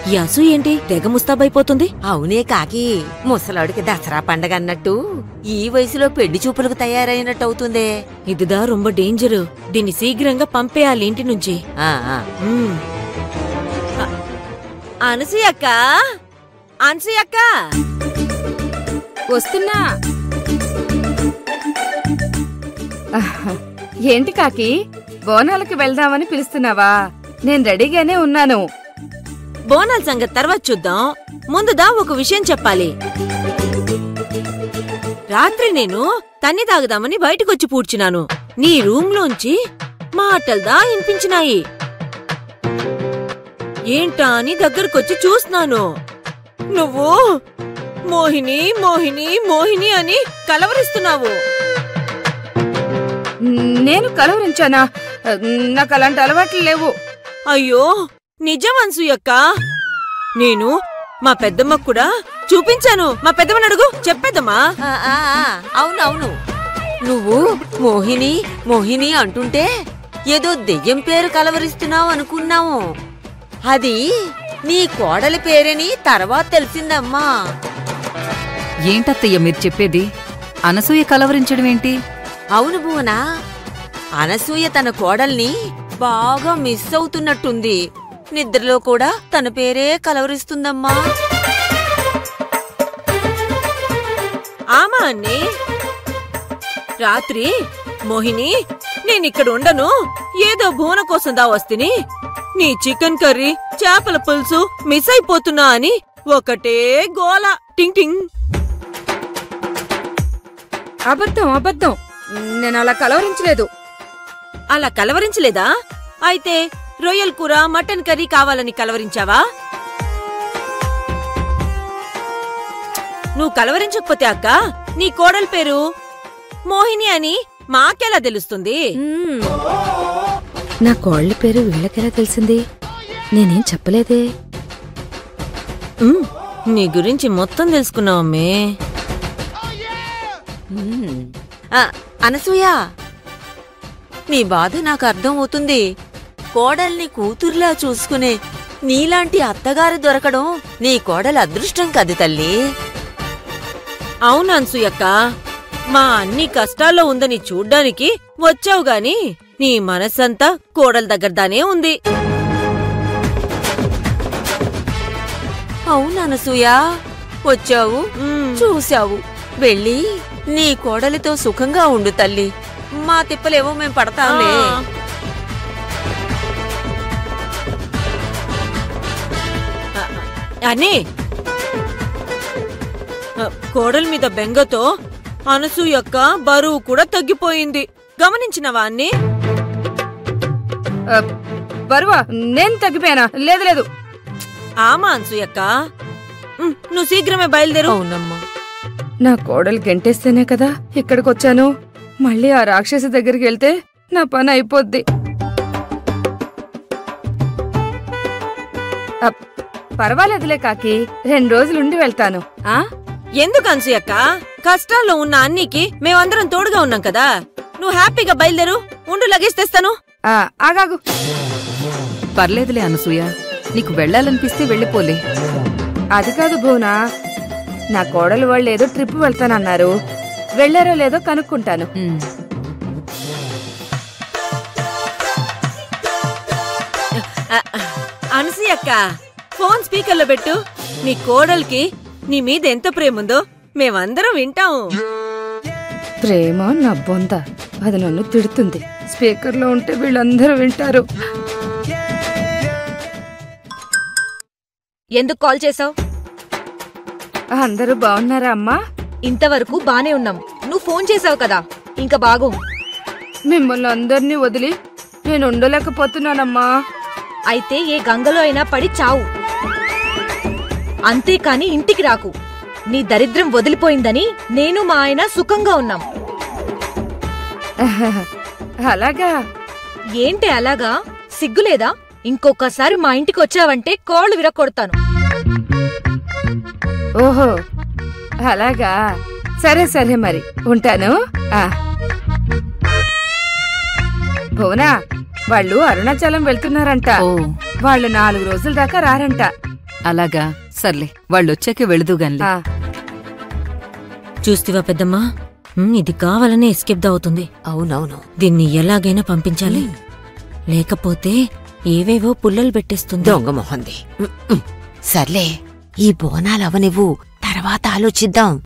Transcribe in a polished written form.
ఈ అసూయ ఏంటి తెగ ముస్తాబైపోతుంది? అవునే కాకి, ముసలాడికి దసరా పండగ అన్నట్టు ఈ వయసులో పెళ్లి చూపులకు తయారైనట్టు అవుతుందే. ఇదిదా రొంబ డేంజరు. దీన్ని శీఘ్రంగా పంపేయాలి ఇంటి నుంచి. అనసూయక్క, అనసూయక్క, వస్తున్నా. ఏంటి కాకి, బోనాలకి వెళ్దామని పిలుస్తున్నావా? నేను రెడీగానే ఉన్నాను. బోనాల సంగతి తర్వాత చూద్దాం. ముందుదా ఒక విషయం చెప్పాలి. రాత్రి నేను తన్ని తాగుదామని బయటకొచ్చి పూడ్చినాను. నీ రూమ్ లోంచి మాటల్దా వినిపించినాయి. ఏంటా అని దగ్గరకొచ్చి చూస్తున్నాను. నువ్వు మోహిని మోహిని మోహిని అని కలవరిస్తున్నావు. నేను కలవరించానా? నాకు అలాంటి అలవాట్లు లేవు. అయ్యో నిజం అనసూయక్క. నేను మా పెద్దమ్మకు కూడా చూపించాను. మా పెద్దమ్మని అడుగు, చెప్పేదమ్మా. అవునవును, నువ్వు మోహిని మోహిని అంటుంటే ఏదో దెయ్యం పేరు కలవరిస్తున్నావు అనుకున్నావు. అది నీ కోడలి పేరని తర్వాత తెలిసిందమ్మా. ఏంటత్తయ్య మీరు చెప్పేది? అనసూయ కలవరించడం ఏంటి? అవును భువనా, అనసూయ తన కోడల్ని బాగా మిస్ అవుతున్నట్టుంది. నిద్రలో కూడా తన పేరే కలవరిస్తుందమ్మా. ఆమా అన్నీ, రాత్రి మోహిని నేనిక్కడ ఉండను, ఏదో భువన కోసం దా వస్తిని, నీ చికెన్ కర్రీ చేపల పులుసు మిస్ అయిపోతున్నా అని ఒకటే గోల. టింగ్ టింగ్. అబద్ధం అబద్ధం, నేను అలా కలవరించలేదు. అలా కలవరించలేదా? అయితే రొయ్యల కూర మటన్ కర్రీ కావాలని కలవరించావా? నువ్వు కలవరించకపోతే అక్క, నీ కోడల పేరు మోహిని అని మాకెలా తెలుస్తుంది? నా కోళ్ళ పేరు వీళ్ళకెలా తెలిసింది? నేనేం చెప్పలేదే. నీ గురించి మొత్తం తెలుసుకున్నావమ్మే. అనసూయ, నీ బాధ నాకు అర్థం అవుతుంది. కోడల్ని కూతుర్లా చూసుకునే నీలాంటి అత్తగారు దొరకడం నీ కోడల అదృష్టం కది తల్లి. అవును అనసూయక్క, మా అన్ని కష్టాల్లో ఉందని చూడ్డానికి వచ్చావు గాని నీ మనస్సంతా కోడల దగ్గరదానే ఉంది. అవును అనసూయ, వచ్చావు, చూశావు, వెళ్ళి నీ కోడలితో సుఖంగా ఉండు తల్లి. మా తిప్పలేవో మేం పడతాంలే. అని కోడల మీద బెంగతో అనసూయక్క బరువు కూడా తగ్గిపోయింది. గమనించినవా అన్నీ? బరువా? నేను తగ్గిపోయానా? లేదు లేదు. ఆమా అనసూయక్క, నువ్వు శీఘ్రమే బయలుదేరు. అవునమ్మా, నా కోడలు గెంటేస్తేనే కదా ఇక్కడికొచ్చాను. మళ్ళీ ఆ రాక్షసి దగ్గరికి వెళ్తే నా పని అయిపోద్ది. పర్వాలేదులే కాకి, 2 రోజులుండి వెళ్తాను. ఎందుకు అనసూయక్క? కష్టాల్లో ఉన్న అన్నికి మేమందరం తోడుగా ఉన్నాం కదా. నువ్వు హ్యాపీగా బయలుదేరు. ఉండు, లగేజ్ తెస్తాను. ఆగాగు. పర్లేదులే అనసూయ, నీకు వెళ్లాలనిపిస్తే వెళ్ళిపోలే. అది కాదు భువనా, నా కోడలు వాళ్ళు ఏదో ట్రిప్ వెళ్తానన్నారు. వెళ్లారో లేదో కనుక్కుంటాను. అనసూయక్క, ఫోన్ స్పీకర్లో పెట్టు. నీ కోడలికి నీ మీద ఎంత ప్రేముందో మేమందరం వింటాము. ప్రేమ నా బొంద, అది నన్ను తిడుతుంది. స్పీకర్లో ఉంటే వీళ్ళందరూ వింటారు. ఎందుకు కాల్ చేసావు? అందరూ బాగున్నారా అమ్మా? ఇంతవరకు బానే ఉన్నాం. నువ్వు ఫోన్ చేసావు కదా, ఇంకా బాగు. మిమ్మల్ని అందరినీ వదిలి నేను ఉండలేకపోతున్నానమ్మా. అయితే ఏ గంగలో అయినా పడి చావు, అంతేకాని ఇంటికి రాకు. నీ దరిద్రం వదిలిపోయిందని నేను మా ఆయన సుఖంగా ఉన్నాం. అలాగా? ఏంటి అలాగా? సిగ్గులేదా? ఇంకొకసారి మా ఇంటికి వచ్చావంటే కోళ్లు విరక్కొడతాను. ఓహో అలాగా, సరే సరే మరి ఉంటాను. భువనా, వాళ్ళు అరుణాచలం వెళ్తున్నారంట. వాళ్ళు 4 రోజుల దాకా రారంట. అలాగా సర్లే వాళ్ళొచ్చాకే వెళుదుగాన్లే. ఆ, చూస్తివా పెద్దమ్మా, ఇది కావాలనే ఎస్కేప్ అవుతుంది. అవునవును. దీన్ని ఎలాగైనా పంపించాలి, లేకపోతే ఏవేవో పుల్లలు పెట్టేస్తుంది. దొంగ మొహంది. సర్లే, ఈ బోనాలవనివ్వు, తర్వాత ఆలోచిద్దాం.